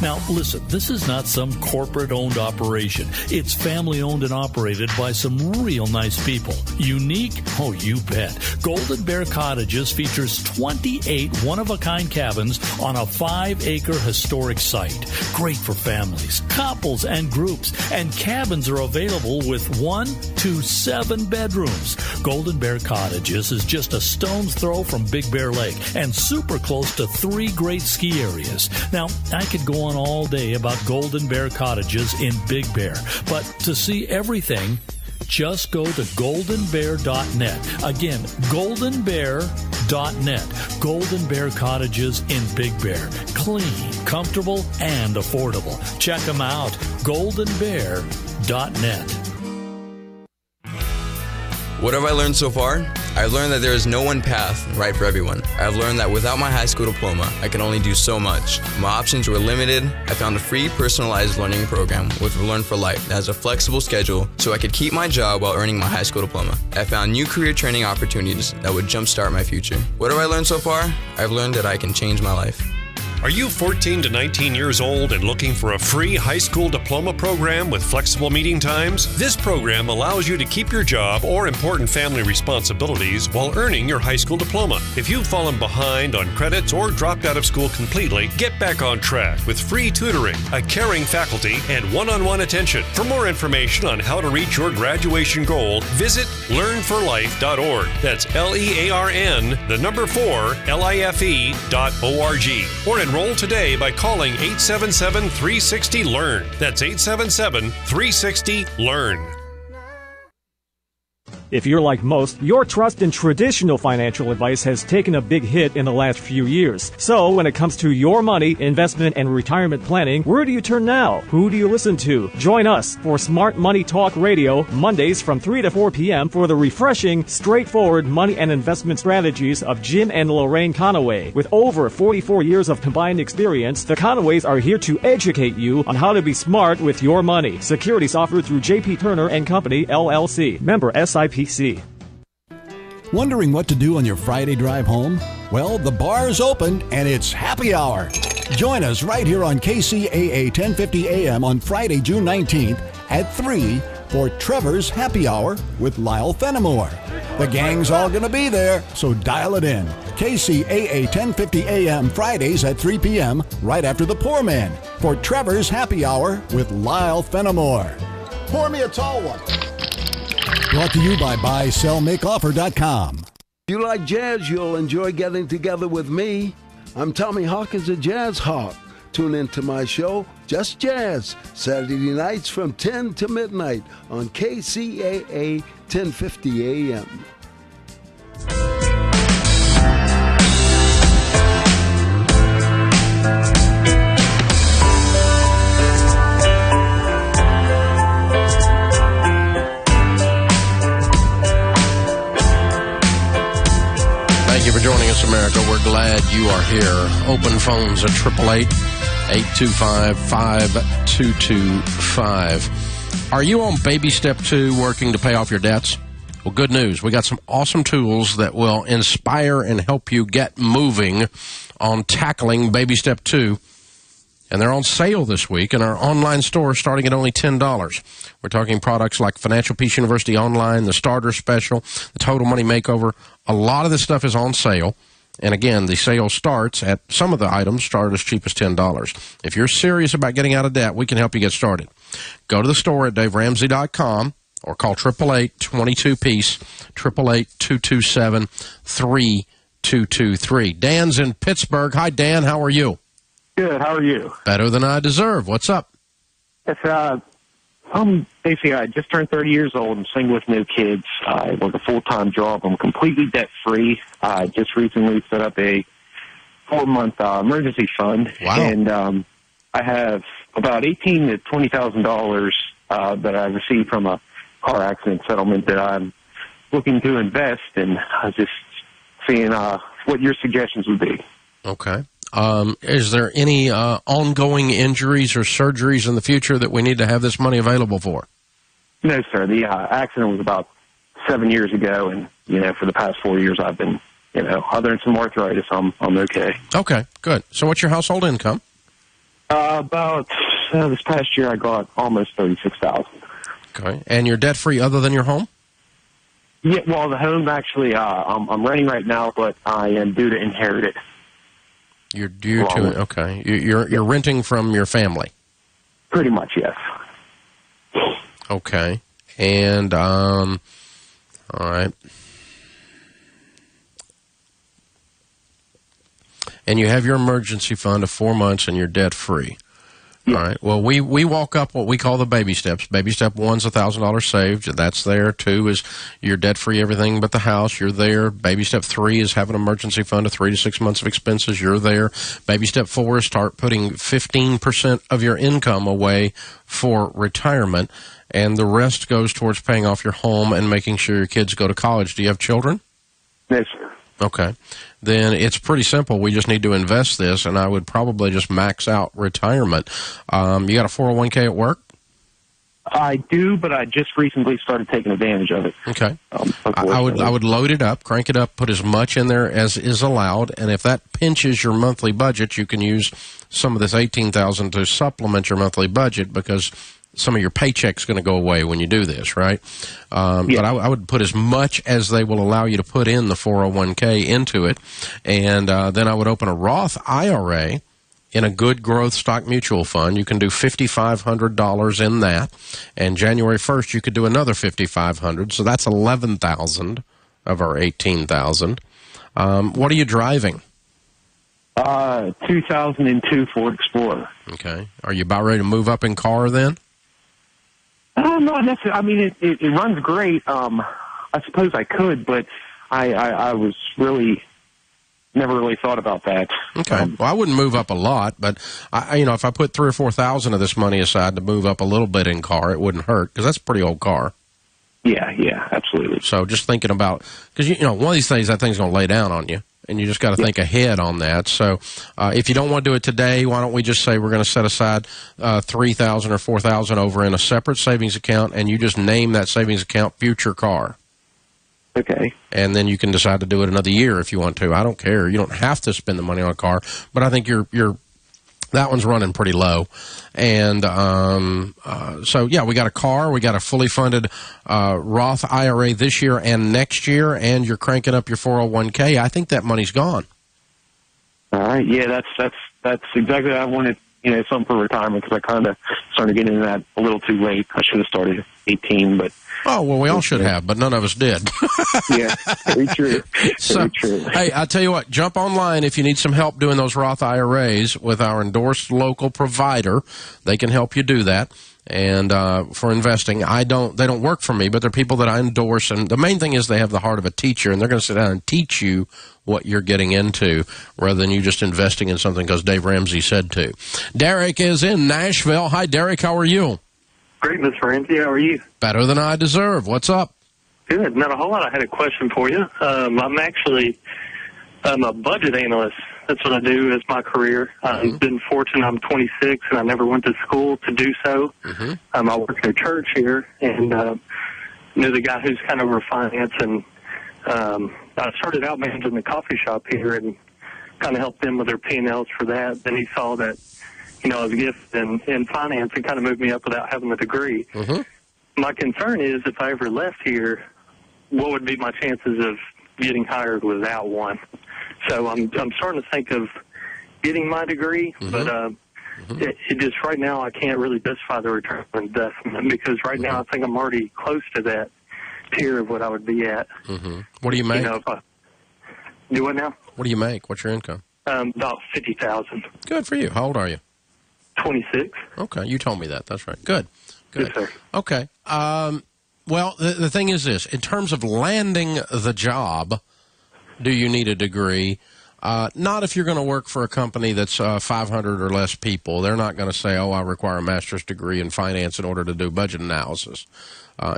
Now, listen, this is not some corporate-owned operation. It's family-owned and operated by some real nice people. Unique? Oh, you bet. Golden Bear Cottages features 28 one-of-a-kind cabins on a 5-acre historic site. Great for families, couples, and groups. And cabins are available with 1 to 7 bedrooms. Golden Bear Cottages is just a stone's throw from Big Bear Lake and super close to 3 great ski areas. Now, I could go on all day about Golden Bear Cottages in Big Bear, but to see everything, just go to goldenbear.net. Again, goldenbear.net. Golden Bear Cottages in Big Bear. Clean, comfortable, and affordable. Check them out. goldenbear.net. What have I learned so far? I've learned that there is no one path right for everyone. I've learned that without my high school diploma, I can only do so much. My options were limited. I found a free personalized learning program with Learn for Life that has a flexible schedule so I could keep my job while earning my high school diploma. I found new career training opportunities that would jumpstart my future. What have I learned so far? I've learned that I can change my life. Are you 14 to 19 years old and looking for a free high school diploma program with flexible meeting times? This program allows you to keep your job or important family responsibilities while earning your high school diploma. If you've fallen behind on credits or dropped out of school completely, get back on track with free tutoring, a caring faculty, and one-on-one attention. For more information on how to reach your graduation goal, visit learnforlife.org. That's LEARN4LIFE.org. Or enroll today by calling 877-360-LEARN. That's 877-360-LEARN. If you're like most, your trust in traditional financial advice has taken a big hit in the last few years. So, when it comes to your money, investment, and retirement planning, where do you turn now? Who do you listen to? Join us for Smart Money Talk Radio, Mondays from 3 to 4 p.m. for the refreshing, straightforward money and investment strategies of Jim and Lorraine Conaway. With over 44 years of combined experience, the Conaways are here to educate you on how to be smart with your money. Securities offered through J.P. Turner & Company, LLC. Member SIPC. Wondering what to do on your Friday drive home? Well, the bar's open and it's happy hour. Join us right here on KCAA 1050 AM on Friday, June 19th at 3 for Trevor's Happy Hour with Lyle Fenimore. The gang's all going to be there, so dial it in. KCAA 1050 AM Fridays at 3 p.m. right after the Poor Man for Trevor's Happy Hour with Lyle Fenimore. Pour me a tall one. Brought to you by BuySellMakeOffer.com. If you like jazz, you'll enjoy getting together with me. I'm Tommy Hawkins, a Jazz Hawk. Tune into my show, Just Jazz, Saturday nights from 10 to midnight on KCAA 1050 AM. Thank you for joining us, America. We're glad you are here. Open phones at 888-825-5225. Are you on baby step 2 working to pay off your debts? Well, good news. We got some awesome tools that will inspire and help you get moving on tackling baby step 2. And they're on sale this week in our online store starting at only $10. We're talking products like Financial Peace University Online, the Starter Special, the Total Money Makeover. A lot of this stuff is on sale. And again, the sale starts at some of the items start as cheap as $10. If you're serious about getting out of debt, we can help you get started. Go to the store at DaveRamsey.com or call 888-22-PEACE, 888-227-3223. Dan's in Pittsburgh. Hi, Dan. How are you? Good. How are you? Better than I deserve. What's up? Basically, I just turned 30 years old. I'm single with no kids. I work a full-time job. I'm completely debt-free. I just recently set up a 4-month emergency fund. Wow. And I have about $18,000 to $20,000 that I received from a car accident settlement that I'm looking to invest. And I was just seeing what your suggestions would be. Okay. Is there any ongoing injuries or surgeries in the future that we need to have this money available for? No, sir. The accident was about 7 years ago, and, for the past 4 years I've been, other than some arthritis, I'm okay. Okay, good. So what's your household income? About this past year I got almost $36,000. Okay. And you're debt-free other than your home? Yeah, well, the home actually, I'm renting right now, but I am due to inherit it. You're due to, okay. You're renting from your family? Pretty much, yes. Okay. And, all right. And you have your emergency fund of 4 months and you're debt-free. All right. Well, we walk up what we call the baby steps. Baby step 1's $1,000 saved. That's there. 2 is you're debt-free, everything but the house. You're there. Baby step 3 is have an emergency fund of 3 to 6 months of expenses. You're there. Baby step 4 is start putting 15% of your income away for retirement, and the rest goes towards paying off your home and making sure your kids go to college. Do you have children? Yes, sir. Okay. Then it's pretty simple. We just need to invest this, and I would probably just max out retirement. You got a 401k at work? I do, but I just recently started taking advantage of it. Okay. I would load it up, crank it up, put as much in there as is allowed, and if that pinches your monthly budget, you can use some of this $18,000 to supplement your monthly budget, because some of your paycheck's going to go away when you do this, right? But I would put as much as they will allow you to put in the 401k into it, and then I would open a Roth IRA in a good growth stock mutual fund. You can do $5,500 in that, and January 1st you could do another $5,500, so that's $11,000 of our $18,000. What are you driving? 2002 Ford Explorer. Okay. Are you about ready to move up in car then? Not necessarily. I mean, it runs great. I suppose I could, but I was really never really thought about that. Okay. Well, I wouldn't move up a lot, but if I put $3,000 or $4,000 of this money aside to move up a little bit in car, it wouldn't hurt, because that's a pretty old car. Yeah, absolutely. So just thinking about, because one of these things, that thing's going to lay down on you, and you just got to think ahead on that. So if you don't want to do it today, why don't we just say we're going to set aside $3,000 or $4,000 over in a separate savings account, and you just name that savings account future car. Okay. And then you can decide to do it another year if you want to. I don't care. You don't have to spend the money on a car, but I think that one's running pretty low. And so, yeah, we got a car. We got a fully funded Roth IRA this year and next year, and you're cranking up your 401k. I think that money's gone. All right. Yeah, that's exactly what I wanted, something for retirement, because I kind of started getting into that a little too late. I should have started at 18, but... Oh, well, we all should have, but none of us did. Yeah, very true. Very true. Hey, I'll tell you what, jump online if you need some help doing those Roth IRAs with our endorsed local provider. They can help you do that. And for investing, they don't work for me, but they're people that I endorse. And the main thing is they have the heart of a teacher, and they're going to sit down and teach you what you're getting into rather than you just investing in something because Dave Ramsey said to. Derek is in Nashville. Hi, Derek. How are you? Great, Mr. Ramsey. How are you? Better than I deserve. What's up? Good. Not a whole lot. I had a question for you. I'm actually a budget analyst. That's what I do as my career. I've been fortunate. I'm 26, and I never went to school to do so. I work in a church here, and knew the guy who's kind of over finance. And I started out managing the coffee shop here and kind of helped them with their P&Ls for that. Then he saw that, I was gifted in finance and kind of moved me up without having a degree. My concern is if I ever left here, what would be my chances of getting hired without one? So I'm starting to think of getting my degree, but it just right now I can't really justify the return on investment because right now I think I'm already close to that tier of what I would be at. What do you make? You know, if I do what now? What do you make? What's your income? About $50,000. Good for you. How old are you? 26. Okay, you told me that. That's right. Good. Yes, sir. Okay. Well, the thing is this. In terms of landing the job, do you need a degree? Not if you're going to work for a company that's 500 or less people. They're not going to say, oh, I require a master's degree in finance in order to do budget analysis.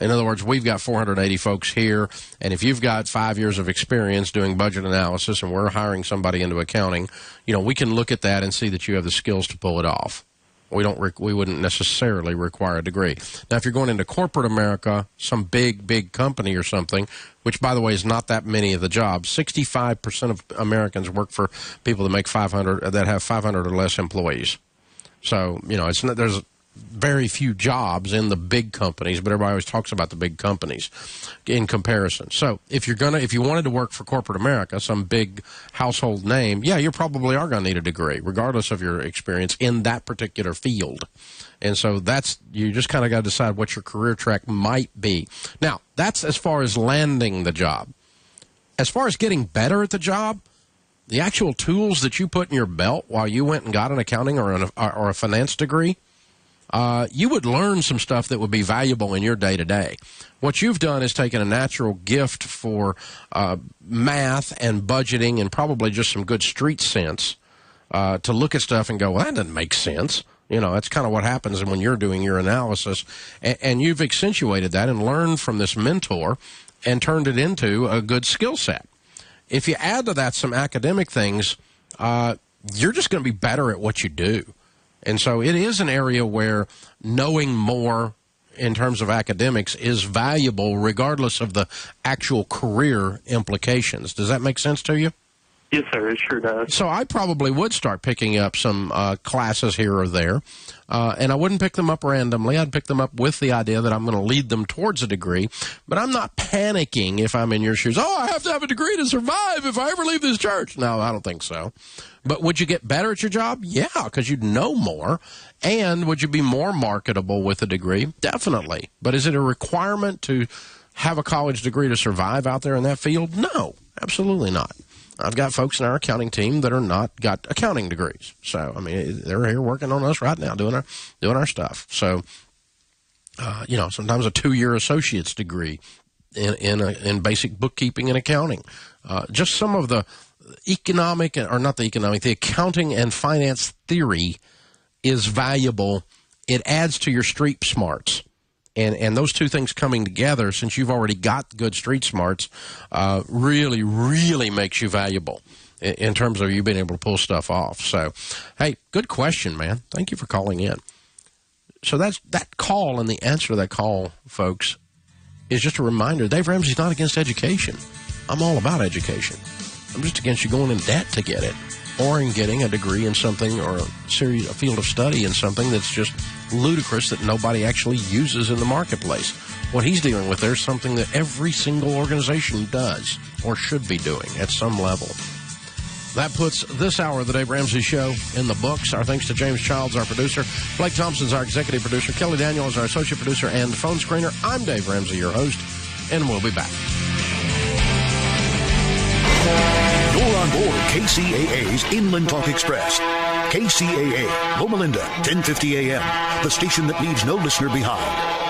In other words, we've got 480 folks here, and if you've got 5 years of experience doing budget analysis and we're hiring somebody into accounting, you know, we can look at that and see that you have the skills to pull it off. We wouldn't necessarily require a degree. Now, if you're going into corporate America, some big company or something, which, by the way, is not that many of the jobs, 65% of Americans work for people that make 500, that have 500 or less employees. So, you know, it's not, there's very few jobs in the big companies, but everybody always talks about the big companies in comparison. So if you wanted to work for corporate America, some big household name, yeah, you probably are going to need a degree, regardless of your experience in that particular field. And so you just kind of got to decide what your career track might be. Now, that's as far as landing the job. As far as getting better at the job, the actual tools that you put in your belt while you went and got an accounting or a finance degree, you would learn some stuff that would be valuable in your day-to-day. What you've done is taken a natural gift for math and budgeting and probably just some good street sense to look at stuff and go, well, that doesn't make sense. You know, that's kind of what happens when you're doing your analysis. And you've accentuated that and learned from this mentor and turned it into a good skill set. If you add to that some academic things, you're just going to be better at what you do. And so it is an area where knowing more in terms of academics is valuable regardless of the actual career implications. Does that make sense to you? Yes, sir. It sure does. So I probably would start picking up some classes here or there, and I wouldn't pick them up randomly. I'd pick them up with the idea that I'm going to lead them towards a degree, but I'm not panicking if I'm in your shoes. Oh, I have to have a degree to survive if I ever leave this church. No, I don't think so. But would you get better at your job? Yeah, because you'd know more. And would you be more marketable with a degree? Definitely. But is it a requirement to have a college degree to survive out there in that field? No, absolutely not. I've got folks in our accounting team that are not got accounting degrees. So, I mean, they're here working on us right now, doing our stuff. So, you know, sometimes a 2-year associate's degree in basic bookkeeping and accounting. Just some of the the accounting and finance theory is valuable. It adds to your street smarts. And those two things coming together, since you've already got good street smarts, really, really makes you valuable in terms of you being able to pull stuff off. So, hey, good question, man. Thank you for calling in. So that call and the answer to that call, folks, is just a reminder. Dave Ramsey's not against education. I'm all about education. I'm just against you going in debt to get it, or in getting a degree in something or a field of study in something that's just ludicrous that nobody actually uses in the marketplace. What he's dealing with there is something that every single organization does or should be doing at some level. That puts this hour of the Dave Ramsey Show in the books. Our thanks to James Childs, our producer. Blake Thompson's our executive producer. Kelly Daniel is our associate producer and phone screener. I'm Dave Ramsey, your host, and we'll be back. You're on board KCAA's Inland Talk Express. KCAA, Loma Linda, 1050 AM, the station that leaves no listener behind.